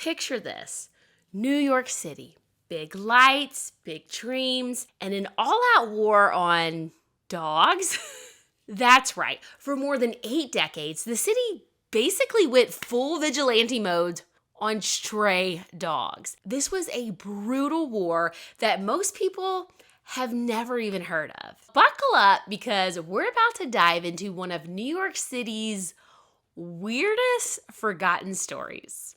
Picture this. New York City. Big lights, big dreams, and an all-out war on dogs? That's right. For more than 8 decades, the city basically went full vigilante mode on stray dogs. This was a brutal war that most people have never even heard of. Buckle up because we're about to dive into one of New York City's weirdest forgotten stories.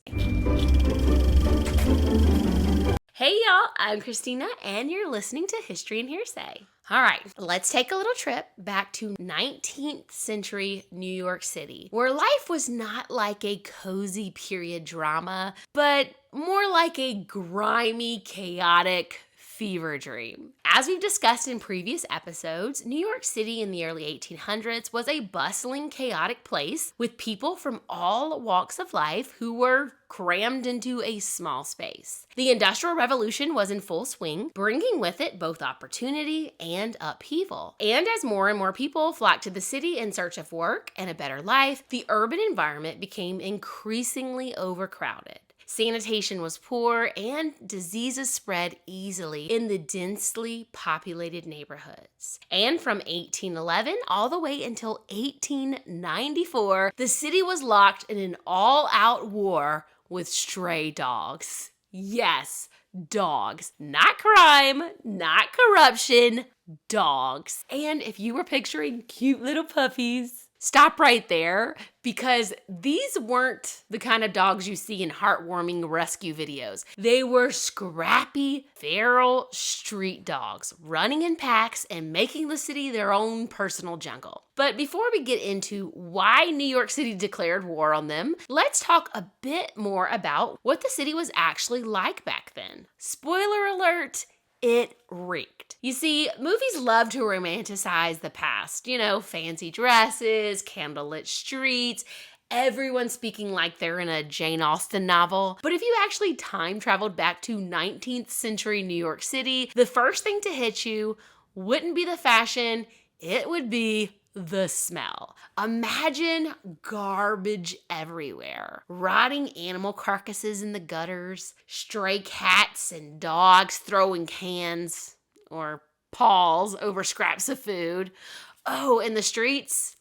Hey y'all, I'm Christina and you're listening to History and Hearsay. All right, let's take a little trip back to 19th century New York City, where life was not like a cozy period drama, but more like a grimy, chaotic fever dream. As we've discussed in previous episodes, New York City in the early 1800s was a bustling, chaotic place with people from all walks of life who were crammed into a small space. The Industrial Revolution was in full swing, bringing with it both opportunity and upheaval. And as more and more people flocked to the city in search of work and a better life, the urban environment became increasingly overcrowded. Sanitation was poor and diseases spread easily in the densely populated neighborhoods. And from 1811 all the way until 1894, the city was locked in an all-out war with stray dogs. Yes, dogs. Not crime, not corruption, dogs. And if you were picturing cute little puppies, stop right there, because these weren't the kind of dogs you see in heartwarming rescue videos. They were scrappy, feral street dogs, running in packs and making the city their own personal jungle. But before we get into why New York City declared war on them, let's talk a bit more about what the city was actually like back then. Spoiler alert, it reeked. You see, movies love to romanticize the past. You know, fancy dresses, candlelit streets, everyone speaking like they're in a Jane Austen novel. But if you actually time traveled back to 19th century New York City, the first thing to hit you wouldn't be the fashion, it would be the smell. Imagine garbage everywhere. Rotting animal carcasses in the gutters, stray cats and dogs throwing cans or paws over scraps of food. Oh, and the streets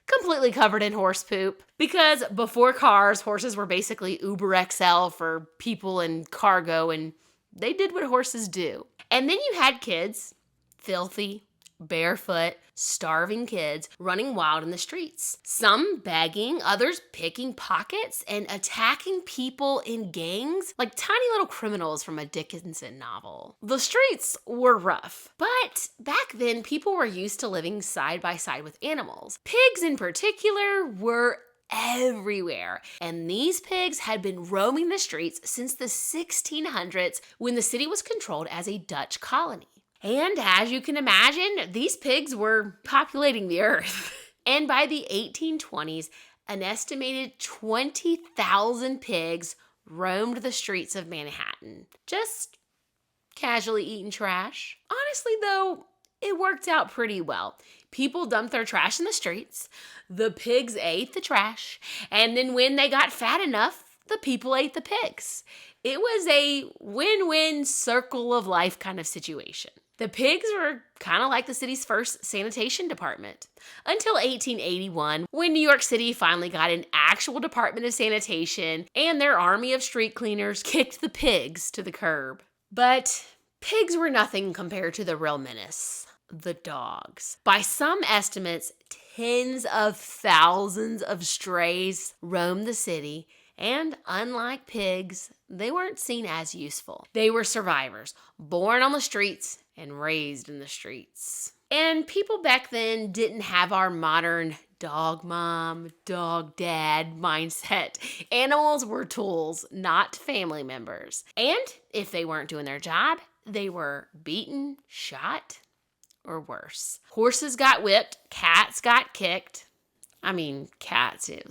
completely covered in horse poop. Because before cars, horses were basically Uber XL for people and cargo, and they did what horses do. And then you had kids, filthy, barefoot, starving kids running wild in the streets. Some begging, others picking pockets and attacking people in gangs like tiny little criminals from a Dickinson novel. The streets were rough, but back then people were used to living side by side with animals. Pigs in particular were everywhere. And these pigs had been roaming the streets since the 1600s when the city was controlled as a Dutch colony. And as you can imagine, these pigs were populating the earth. And by the 1820s, an estimated 20,000 pigs roamed the streets of Manhattan, just casually eating trash. Honestly, though, it worked out pretty well. People dumped their trash in the streets, the pigs ate the trash, and then when they got fat enough, the people ate the pigs. It was a win-win circle of life kind of situation. The pigs were kind of like the city's first sanitation department, until 1881, when New York City finally got an actual department of sanitation and their army of street cleaners kicked the pigs to the curb. But pigs were nothing compared to the real menace, the dogs. By some estimates, tens of thousands of strays roamed the city, and unlike pigs, they weren't seen as useful. They were survivors, born on the streets and raised in the streets. And people back then didn't have our modern dog mom, dog dad mindset. Animals were tools, not family members. And if they weren't doing their job, they were beaten, shot, or worse. Horses got whipped, cats got kicked. I mean, cats, it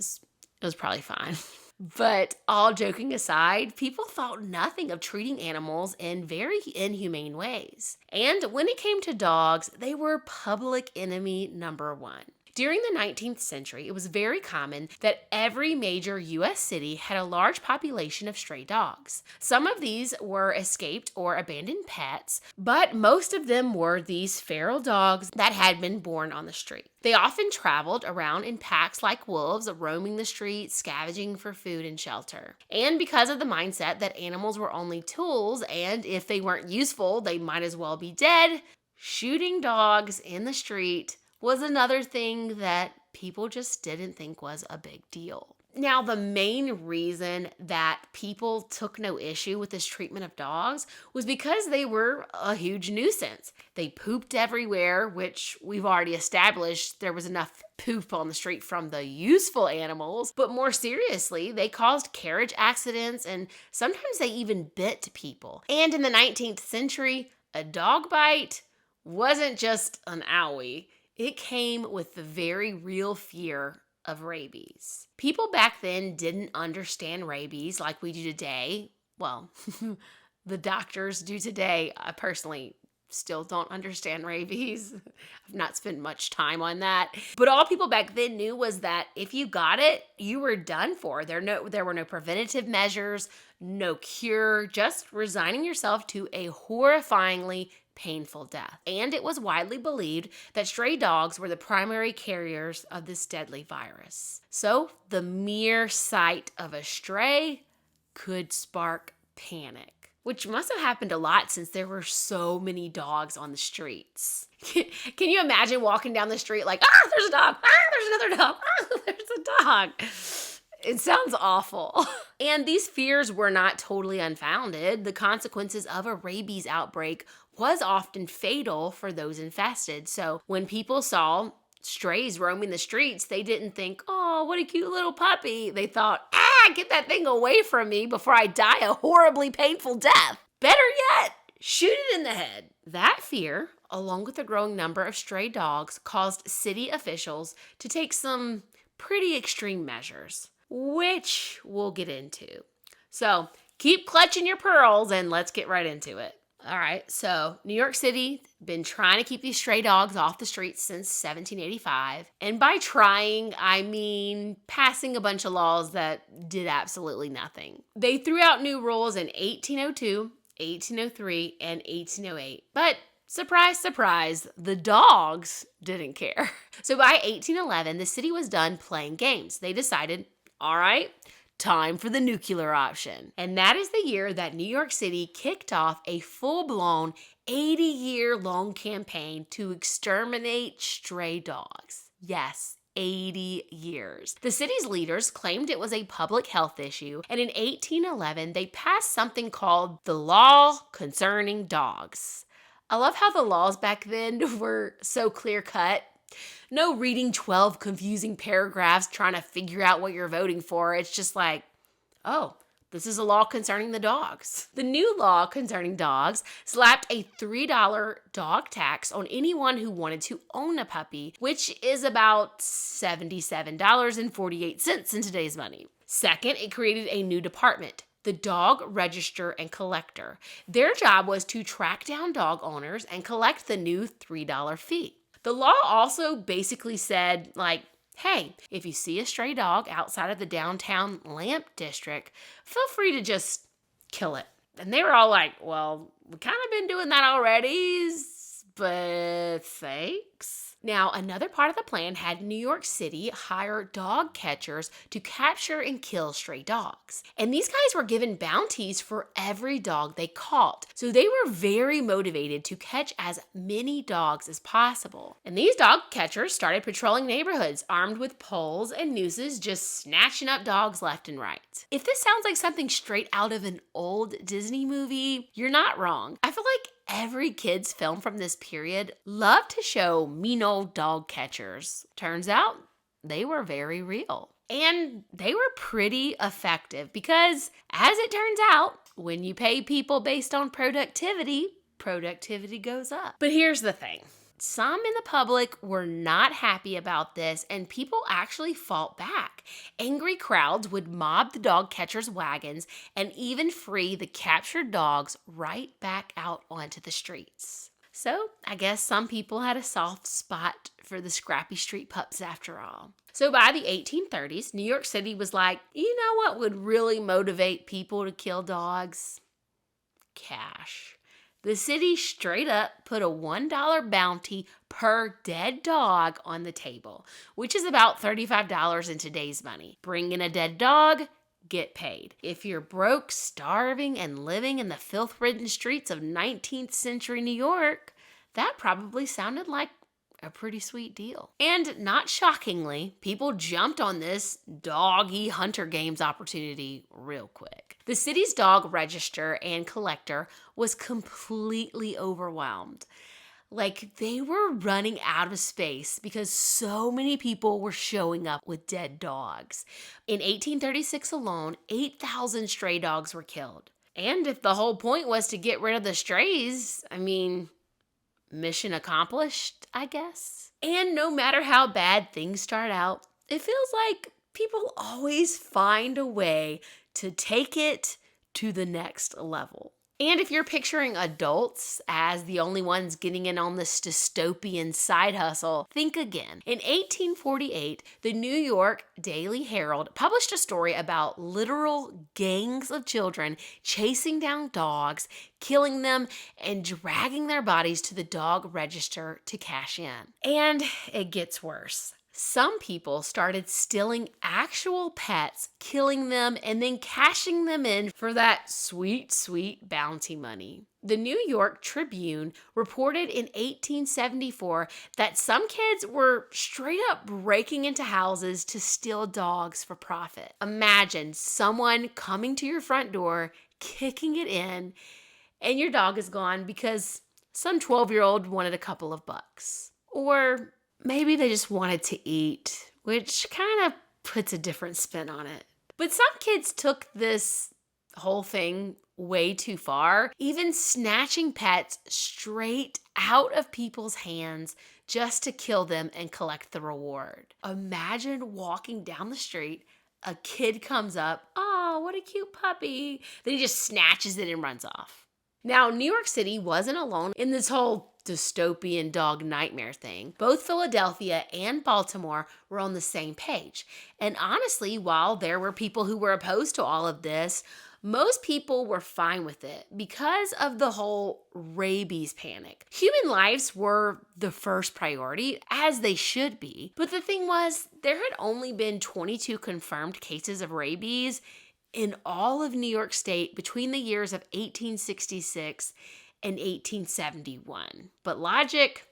was probably fine. But all joking aside, people thought nothing of treating animals in very inhumane ways. And when it came to dogs, they were public enemy number one. During the 19th century, it was very common that every major U.S. city had a large population of stray dogs. Some of these were escaped or abandoned pets, but most of them were these feral dogs that had been born on the street. They often traveled around in packs like wolves, roaming the streets, scavenging for food and shelter. And because of the mindset that animals were only tools, and if they weren't useful, they might as well be dead, shooting dogs in the street was another thing that people just didn't think was a big deal. Now, the main reason that people took no issue with this treatment of dogs was because they were a huge nuisance. They pooped everywhere, which we've already established there was enough poop on the street from the useful animals. But more seriously, they caused carriage accidents and sometimes they even bit people. And in the 19th century, a dog bite wasn't just an owie. It came with the very real fear of rabies. People back then didn't understand rabies like we do today. Well, the doctors do today. I personally still don't understand rabies. I've not spent much time on that. But all people back then knew was that if you got it, you were done for. There were no preventative measures, no cure, just resigning yourself to a horrifyingly painful death. And it was widely believed that stray dogs were the primary carriers of this deadly virus. So the mere sight of a stray could spark panic, which must have happened a lot since there were so many dogs on the streets. Can you imagine walking down the street like, there's a dog, there's another dog, there's a dog. It sounds awful. And these fears were not totally unfounded. The consequences of a rabies outbreak was often fatal for those infested. So when people saw strays roaming the streets, they didn't think, oh, what a cute little puppy. They thought, get that thing away from me before I die a horribly painful death. Better yet, shoot it in the head. That fear, along with the growing number of stray dogs, caused city officials to take some pretty extreme measures, which we'll get into. So keep clutching your pearls and let's get right into it. All right, so New York City been trying to keep these stray dogs off the streets since 1785. And by trying, I mean passing a bunch of laws that did absolutely nothing. They threw out new rules in 1802, 1803, and 1808. But surprise, surprise, the dogs didn't care. So by 1811, the city was done playing games. They decided, all right, time for the nuclear option. And that is the year that New York City kicked off a full-blown 80-year-long campaign to exterminate stray dogs. Yes, 80 years. The city's leaders claimed it was a public health issue, and in 1811, they passed something called the Law Concerning Dogs. I love how the laws back then were so clear-cut. No reading 12 confusing paragraphs trying to figure out what you're voting for. It's just like, oh, this is a law concerning the dogs. The new law concerning dogs slapped a $3 dog tax on anyone who wanted to own a puppy, which is about $77.48 in today's money. Second, it created a new department, the Dog Register and Collector. Their job was to track down dog owners and collect the new $3 fee. The law also basically said, like, hey, if you see a stray dog outside of the downtown Lamp District, feel free to just kill it. And they were all like, well, we kind of been doing that already, but thanks. Now, another part of the plan had New York City hire dog catchers to capture and kill stray dogs. And these guys were given bounties for every dog they caught. So they were very motivated to catch as many dogs as possible. And these dog catchers started patrolling neighborhoods armed with poles and nooses, just snatching up dogs left and right. If this sounds like something straight out of an old Disney movie, you're not wrong. I feel like every kid's film from this period loved to show mean old dog catchers. Turns out they were very real. And they were pretty effective because, as it turns out, when you pay people based on productivity, productivity goes up. But here's the thing. Some in the public were not happy about this, and people actually fought back. Angry crowds would mob the dog catchers' wagons and even free the captured dogs right back out onto the streets. So I guess some people had a soft spot for the scrappy street pups after all. So by the 1830s, New York City was like, you know what would really motivate people to kill dogs? Cash. The city straight up put a $1 bounty per dead dog on the table, which is about $35 in today's money. Bring in a dead dog, get paid. If you're broke, starving, and living in the filth-ridden streets of 19th century New York, that probably sounded like a pretty sweet deal. And not shockingly, people jumped on this doggy hunter games opportunity real quick. The city's dog register and collector was completely overwhelmed. Like, they were running out of space because so many people were showing up with dead dogs. In 1836 alone, 8,000 stray dogs were killed. And if the whole point was to get rid of the strays, mission accomplished, I guess. And no matter how bad things start out, it feels like people always find a way to take it to the next level. And if you're picturing adults as the only ones getting in on this dystopian side hustle, think again. In 1848, the New York Daily Herald published a story about literal gangs of children chasing down dogs, killing them, and dragging their bodies to the dog register to cash in. And it gets worse. Some people started stealing actual pets, killing them, and then cashing them in for that sweet, sweet bounty money. The New York Tribune reported in 1874 that some kids were straight up breaking into houses to steal dogs for profit. Imagine someone coming to your front door, kicking it in, and your dog is gone because some 12-year-old wanted a couple of bucks. Or maybe they just wanted to eat, which kind of puts a different spin on it. But some kids took this whole thing way too far, even snatching pets straight out of people's hands just to kill them and collect the reward. Imagine walking down the street, a kid comes up, oh, what a cute puppy. Then he just snatches it and runs off. Now, New York City wasn't alone in this whole dystopian dog nightmare thing. Both Philadelphia and Baltimore were on the same page. And honestly, while there were people who were opposed to all of this, most people were fine with it because of the whole rabies panic. Human lives were the first priority, as they should be. But the thing was, there had only been 22 confirmed cases of rabies in all of New York State between the years of 1866 and 1871. But logic,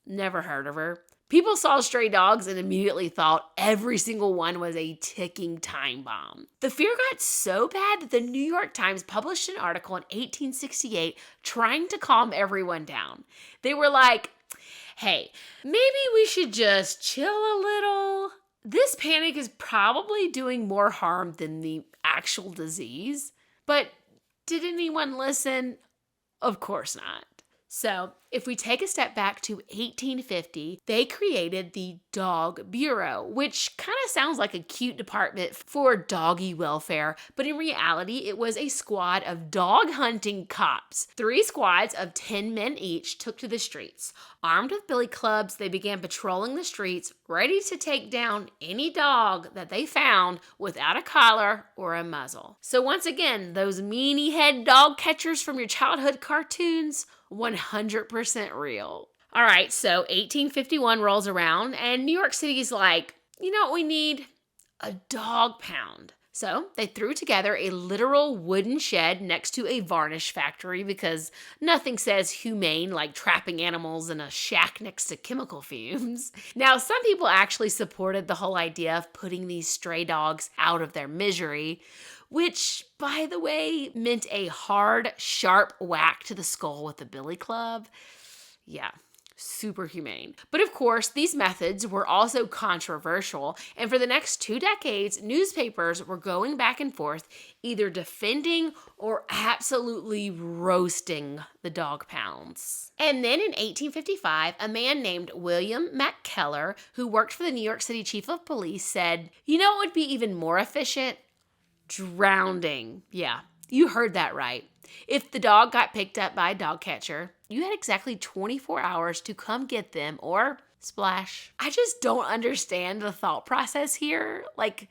never heard of her. People saw stray dogs and immediately thought every single one was a ticking time bomb. The fear got so bad that the New York Times published an article in 1868 trying to calm everyone down. They were like, hey, maybe we should just chill a little. This panic is probably doing more harm than the actual disease. But did anyone listen? Of course not. So, if we take a step back to 1850, they created the Dog Bureau, which kind of sounds like a cute department for doggy welfare, but in reality, it was a squad of dog hunting cops. 3 squads of 10 men each took to the streets. Armed with billy clubs, they began patrolling the streets, ready to take down any dog that they found without a collar or a muzzle. So once again, those meanie head dog catchers from your childhood cartoons, 100% real. All right, so 1851 rolls around and New York City's like, you know what we need? A dog pound. So they threw together a literal wooden shed next to a varnish factory because nothing says humane like trapping animals in a shack next to chemical fumes. Now, some people actually supported the whole idea of putting these stray dogs out of their misery, which, by the way, meant a hard, sharp whack to the skull with a billy club. Yeah, super humane. But of course, these methods were also controversial, and for the next 2 decades, newspapers were going back and forth, either defending or absolutely roasting the dog pounds. And then in 1855, a man named William McKellar, who worked for the New York City Chief of Police, said, you know what would be even more efficient? Drowning. Yeah, You heard that right. If the dog got picked up by a dog catcher, you had exactly 24 hours to come get them or splash. I just don't understand the thought process here. Like,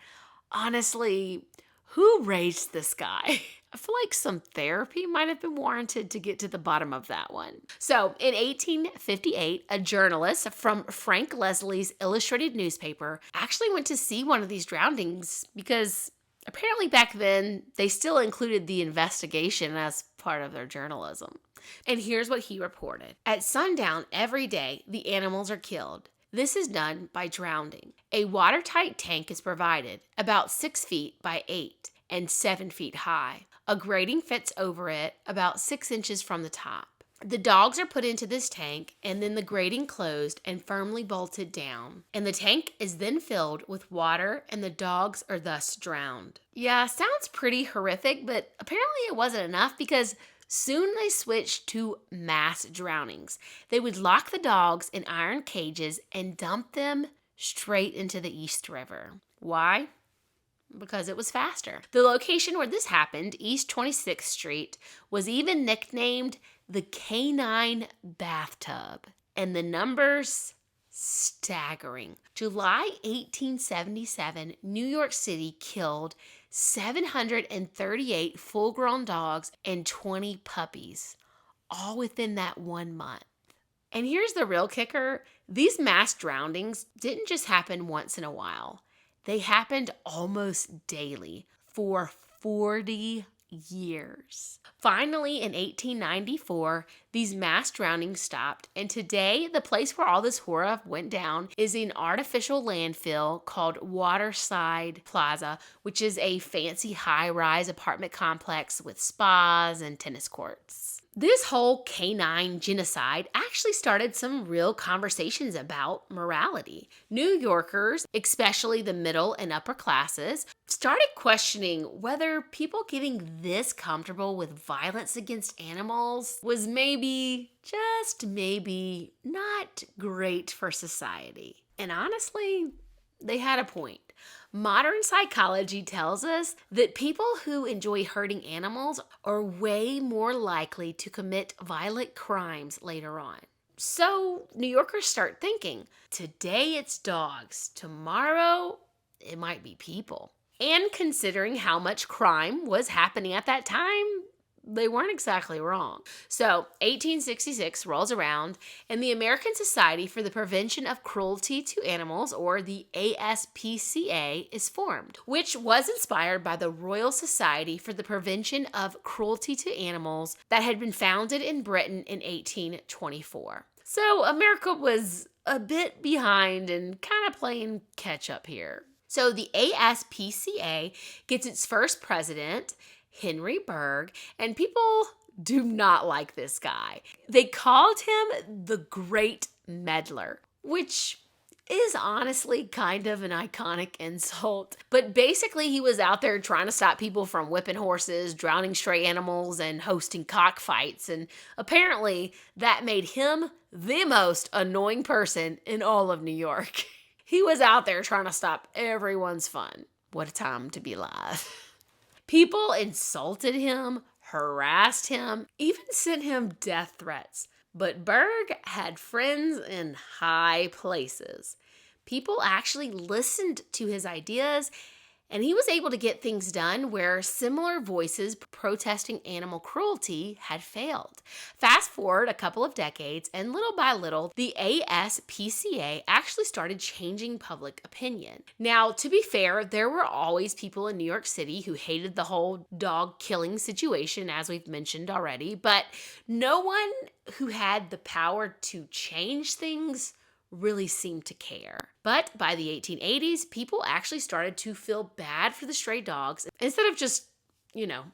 honestly, who raised this guy? I feel like some therapy might have been warranted to get to the bottom of that one. So, in 1858, a journalist from Frank Leslie's illustrated newspaper actually went to see one of these drownings because apparently back then they still included the investigation as part of their journalism. And here's what he reported. At sundown every day, the animals are killed. This is done by drowning. A watertight tank is provided, about 6 feet by 8 and 7 feet high. A grating fits over it about 6 inches from the top. The dogs are put into this tank and then the grating closed and firmly bolted down. And the tank is then filled with water and the dogs are thus drowned. Yeah, sounds pretty horrific, but apparently it wasn't enough because soon they switched to mass drownings. They would lock the dogs in iron cages and dump them straight into the East River. Why? Because it was faster. The location where this happened, East 26th Street, was even nicknamed the Canine Bathtub. And the numbers, staggering. July 1877, New York City killed 738 full-grown dogs and 20 puppies, all within that 1 month. And here's the real kicker. These mass drownings didn't just happen once in a while. They happened almost daily for 40 years. Finally, in 1894, these mass drownings stopped, and today the place where all this horror went down is an artificial landfill called Waterside Plaza, which is a fancy high-rise apartment complex with spas and tennis courts. This whole canine genocide actually started some real conversations about morality. New Yorkers, especially the middle and upper classes, started questioning whether people getting this comfortable with violence against animals was maybe, just maybe, not great for society. And honestly, they had a point. Modern psychology tells us that people who enjoy hurting animals are way more likely to commit violent crimes later on. So New Yorkers start thinking, today it's dogs, tomorrow it might be people. And considering how much crime was happening at that time, they weren't exactly wrong. So 1866 rolls around and the American Society for the Prevention of Cruelty to Animals, or the ASPCA, is formed, which was inspired by the Royal Society for the Prevention of Cruelty to Animals that had been founded in Britain in 1824. So America was a bit behind and kind of playing catch up here. So the ASPCA gets its first president, Henry Bergh, and people do not like this guy. They called him the Great Meddler, which is honestly kind of an iconic insult. But basically, he was out there trying to stop people from whipping horses, drowning stray animals, and hosting cockfights. And apparently, that made him the most annoying person in all of New York. He was out there trying to stop everyone's fun. What a time to be alive. People insulted him, harassed him, even sent him death threats. But Bergh had friends in high places. People actually listened to his ideas, and he was able to get things done where similar voices protesting animal cruelty had failed. Fast forward a couple of decades, and little by little, the ASPCA actually started changing public opinion. Now, to be fair, there were always people in New York City who hated the whole dog killing situation, as we've mentioned already, but no one who had the power to change things really seemed to care. But by the 1880s, people actually started to feel bad for the stray dogs instead of just,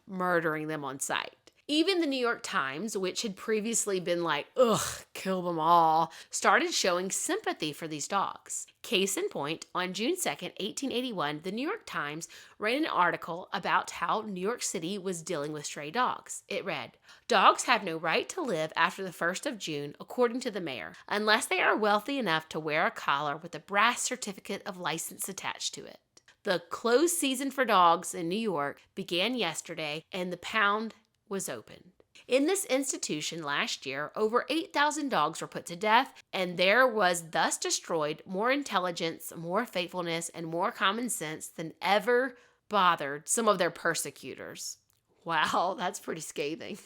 murdering them on sight. Even the New York Times, which had previously been like, ugh, kill them all, started showing sympathy for these dogs. Case in point, on June 2nd, 1881, the New York Times ran an article about how New York City was dealing with stray dogs. It read, "Dogs have no right to live after the 1st of June, according to the mayor, unless they are wealthy enough to wear a collar with a brass certificate of license attached to it." The closed season for dogs in New York began yesterday, and the pound was open. In this institution last year, over 8,000 dogs were put to death, and there was thus destroyed more intelligence, more faithfulness, and more common sense than ever bothered some of their persecutors. Wow, that's pretty scathing.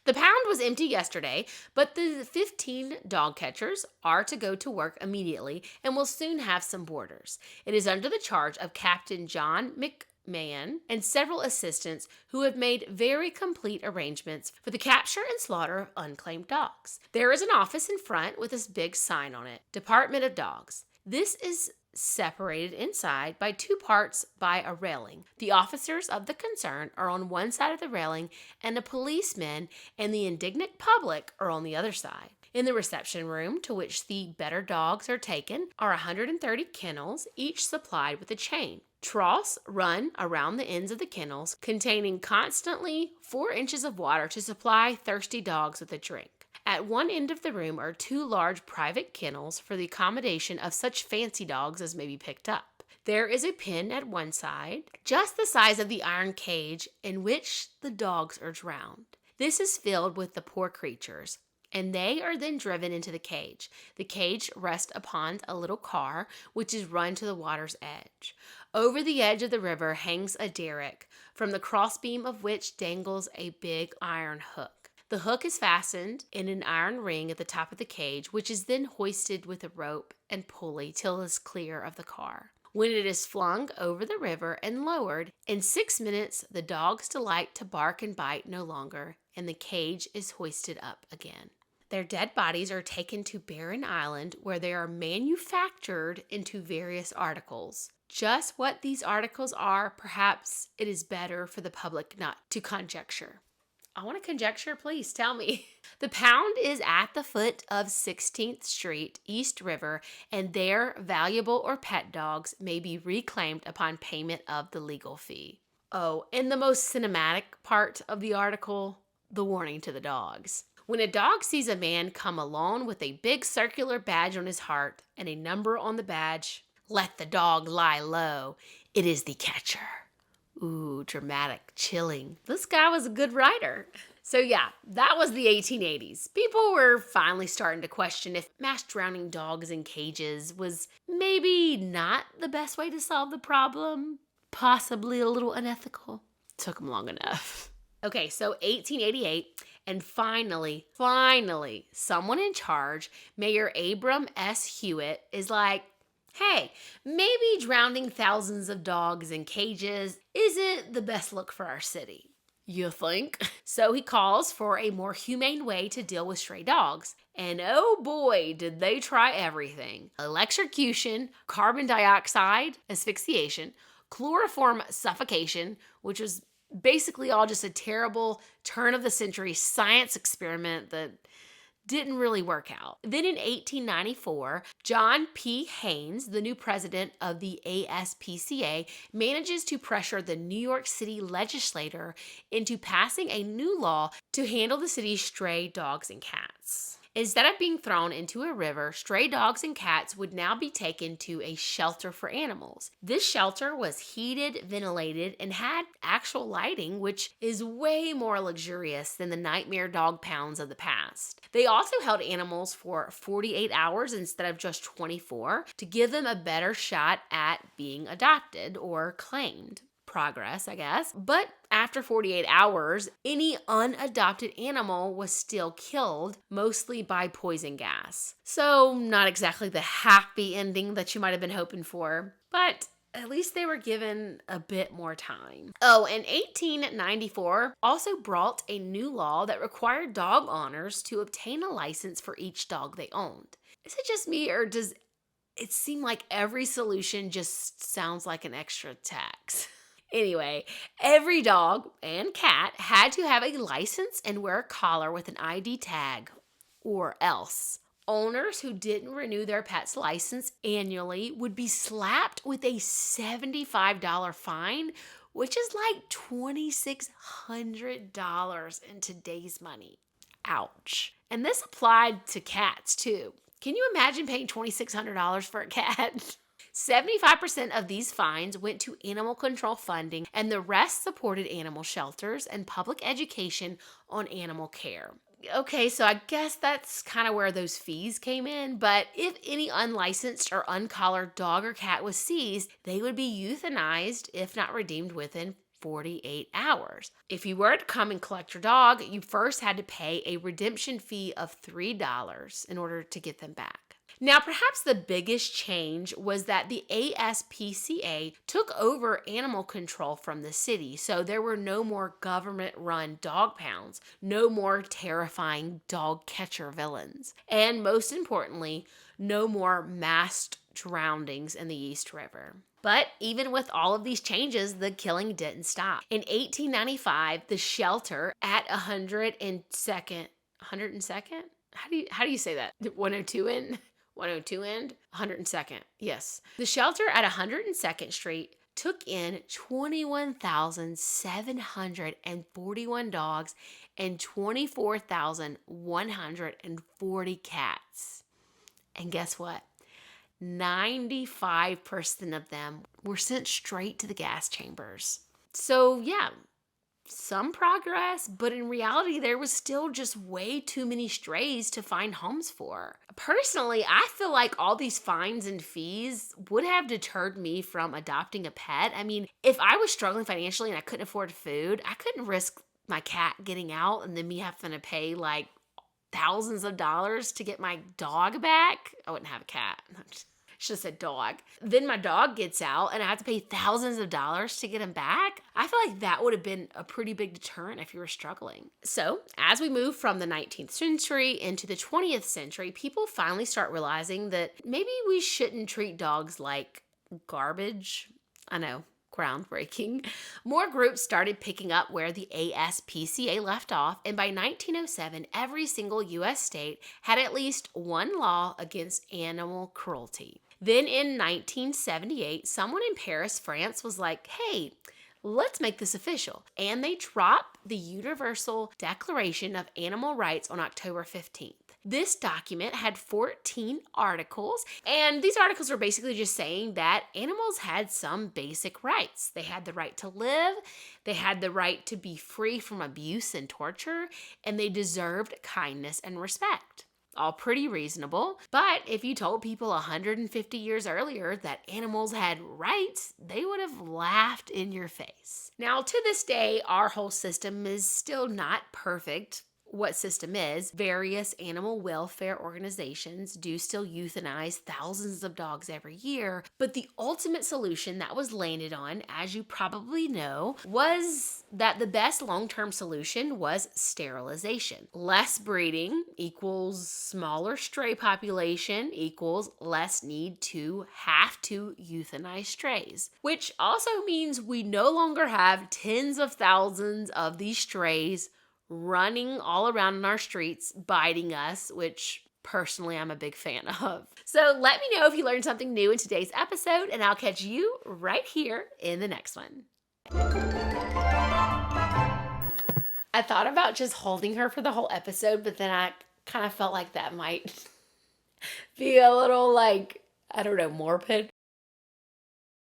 The pound was empty yesterday, but the 15 dog catchers are to go to work immediately and will soon have some boarders. It is under the charge of Captain John McMahon and several assistants who have made very complete arrangements for the capture and slaughter of unclaimed dogs. There is an office in front with this big sign on it, Department of Dogs. This is separated inside by two parts by a railing. The officers of the concern are on one side of the railing, and the policemen and the indignant public are on the other side. In the reception room, to which the better dogs are taken, are 130 kennels, each supplied with a chain. Troughs run around the ends of the kennels, containing constantly 4 inches of water to supply thirsty dogs with a drink. At one end of the room are 2 large private kennels for the accommodation of such fancy dogs as may be picked up. There is a pen at one side, just the size of the iron cage in which the dogs are drowned. This is filled with the poor creatures, and they are then driven into the cage. The cage rests upon a little car, which is run to the water's edge. Over the edge of the river hangs a derrick, from the crossbeam of which dangles a big iron hook. The hook is fastened in an iron ring at the top of the cage, which is then hoisted with a rope and pulley till it is clear of the car. When it is flung over the river and lowered, in 6 minutes the dogs delight to bark and bite no longer, and the cage is hoisted up again. Their dead bodies are taken to Barren Island, where they are manufactured into various articles. Just what these articles are, perhaps it is better for the public not to conjecture. I want to conjecture, please tell me. The pound is at the foot of 16th Street, East River, and there valuable or pet dogs may be reclaimed upon payment of the legal fee. Oh, and the most cinematic part of the article, the warning to the dogs. When a dog sees a man come along with a big circular badge on his heart and a number on the badge, let the dog lie low. It is the catcher. Ooh, dramatic, chilling. This guy was a good writer. So yeah, that was the 1880s. People were finally starting to question if mass drowning dogs in cages was maybe not the best way to solve the problem. Possibly a little unethical. Took them long enough. Okay, so 1888, and finally, someone in charge, Mayor Abram S. Hewitt, is like, hey, maybe drowning thousands of dogs in cages isn't the best look for our city. You think? So he calls for a more humane way to deal with stray dogs. And oh boy, did they try everything. Electrocution, carbon dioxide, asphyxiation, chloroform suffocation, which was basically all just a terrible turn-of-the-century science experiment that didn't really work out. Then in 1894, John P. Haynes, the new president of the ASPCA, manages to pressure the New York City legislature into passing a new law to handle the city's stray dogs and cats. Instead of being thrown into a river, stray dogs and cats would now be taken to a shelter for animals. This shelter was heated, ventilated, and had actual lighting, which is way more luxurious than the nightmare dog pounds of the past. They also held animals for 48 hours instead of just 24 to give them a better shot at being adopted or claimed. Progress, I guess. But after 48 hours, any unadopted animal was still killed, mostly by poison gas. So not exactly the happy ending that you might have been hoping for, but at least they were given a bit more time. Oh, and 1894 also brought a new law that required dog owners to obtain a license for each dog they owned. Is it just me, or does it seem like every solution just sounds like an extra tax? Anyway, every dog and cat had to have a license and wear a collar with an ID tag, or else. Owners who didn't renew their pet's license annually would be slapped with a $75 fine, which is like $2,600 in today's money. Ouch. And this applied to cats too. Can you imagine paying $2,600 for a cat? 75% of these fines went to animal control funding, and the rest supported animal shelters and public education on animal care. Okay, so I guess that's kind of where those fees came in, but if any unlicensed or uncollared dog or cat was seized, they would be euthanized if not redeemed within 48 hours. If you were to come and collect your dog, you first had to pay a redemption fee of $3 in order to get them back. Now, perhaps the biggest change was that the ASPCA took over animal control from the city, so there were no more government-run dog pounds, no more terrifying dog catcher villains, and most importantly, no more mass drownings in the East River. But even with all of these changes, the killing didn't stop. In 1895, the shelter at 102nd, How do you say that? 102 end? 102 end? 102nd. Yes. The shelter at 102nd Street took in 21,741 dogs and 24,140 cats. And guess what? 95% of them were sent straight to the gas chambers. So yeah, some progress, but in reality, there was still just way too many strays to find homes for. Personally, I feel like all these fines and fees would have deterred me from adopting a pet. I mean, if I was struggling financially and I couldn't afford food, I couldn't risk my cat getting out and then me having to pay like thousands of dollars to get my dog back. I wouldn't have a cat. Should have said dog. Then my dog gets out and I have to pay thousands of dollars to get him back. I feel like that would have been a pretty big deterrent if you were struggling. So as we move from the 19th century into the 20th century, people finally start realizing that maybe we shouldn't treat dogs like garbage. I know, groundbreaking. More groups started picking up where the ASPCA left off, and by 1907, every single U.S. state had at least one law against animal cruelty. Then in 1978, someone in Paris, France was like, hey, let's make this official. And they dropped the Universal Declaration of Animal Rights on October 15th. This document had 14 articles, and these articles were basically just saying that animals had some basic rights. They had the right to live, they had the right to be free from abuse and torture, and they deserved kindness and respect. All pretty reasonable, but if you told people 150 years earlier that animals had rights, they would have laughed in your face. Now, to this day, our whole system is still not perfect. What system is, various animal welfare organizations do still euthanize thousands of dogs every year, but the ultimate solution that was landed on, as you probably know, was that the best long-term solution was sterilization. Less breeding equals smaller stray population equals less need to have to euthanize strays, which also means we no longer have tens of thousands of these strays running all around in our streets, biting us, which personally I'm a big fan of. So let me know if you learned something new in today's episode, and I'll catch you right here in the next one. I thought about just holding her for the whole episode, but then I kind of felt like that might be a little like, I don't know, morbid.